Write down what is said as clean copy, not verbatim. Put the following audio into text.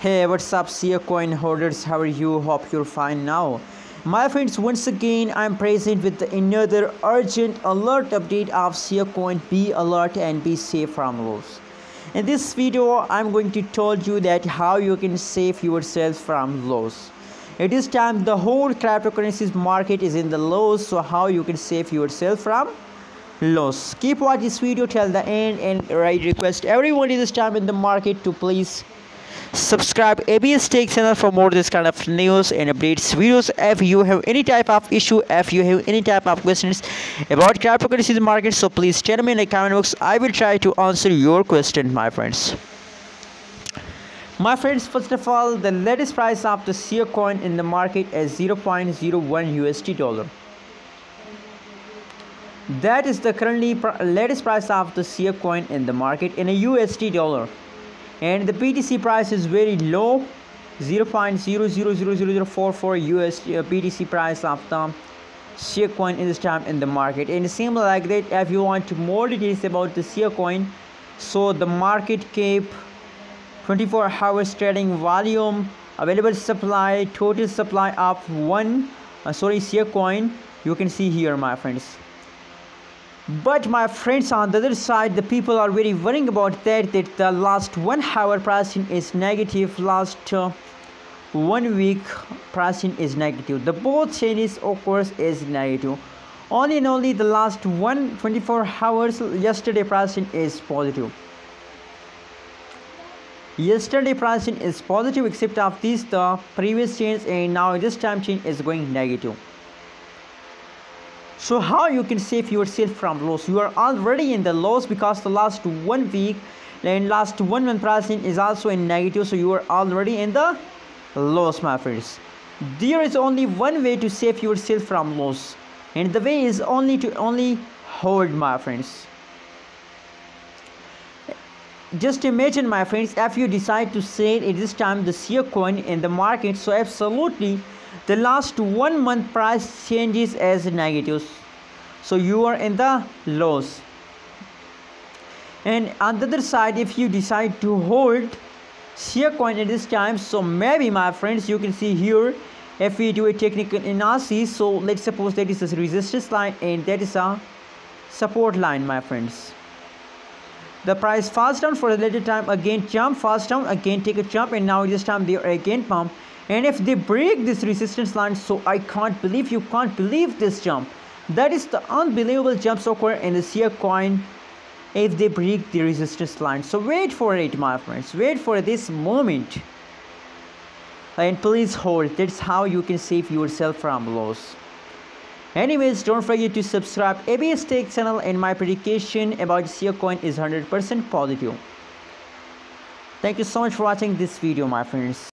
Hey, what's up Siacoin holders, how are you? Hope you're fine now. My friends, once again I'm present with another urgent alert update of Siacoin Be Alert and be safe from loss. In this video I'm going to tell you that how you can save yourself from loss. At this time the whole cryptocurrencies market is in the lows, so how you can save yourself from loss. Keep watching this video till the end, and I request everyone in this time in the market to please subscribe ABS Tech channel for more this kind of news and updates videos. If you have any type of issue, if you have any type of questions about cryptocurrency market, so please tell me in the comment box. I will try to answer your question, my friends. My friends, first of all, the latest price of the Siacoin in the market is 0.01 USD dollar. That is the currently latest price of the Siacoin in the market in a USD dollar. And the BTC price is very low, 0.000044 USD BTC price of the Siacoin in this time in the market. And similar like that, if you want more details about the Siacoin, so the market cap, 24 hours trading volume, available supply, total supply of Siacoin, you can see here, my friends. But my friends, on the other side, the people are very worrying about that the last 1 hour pricing is negative, last 1 week pricing is negative. The both changes of course is negative. Only and only the last 24 hours yesterday pricing is positive. Yesterday pricing is positive, except of this the previous change, and now this time change is going negative. So how you can save yourself from loss? You are already in the loss because the last 1 week and last 1 month pricing is also in negative, so you are already in the loss, my friends. There is only one way to save yourself from loss, and the way is only to hold, my friends. Just imagine, my friends, if you decide to sell at this time the Siacoin in the market, so absolutely the last 1 month price changes as negative, so you are in the loss. And on the other side, if you decide to hold Siacoin at this time, so maybe, my friends, you can see here, if we do a technical analysis, so let's suppose that is a resistance line and that is a support line, my friends. The price falls down for a little time, again jump, falls down, again take a jump, and now this time they are again pump. And if they break this resistance line, so you can't believe this jump. That is the unbelievable jumps occur in the Siacoin if they break the resistance line. So wait for it, my friends, wait for this moment, and please hold. That's how you can save yourself from loss. Anyways, don't forget to subscribe ABS Tech channel, and my prediction about Siacoin is 100% positive. Thank you so much for watching this video, my friends.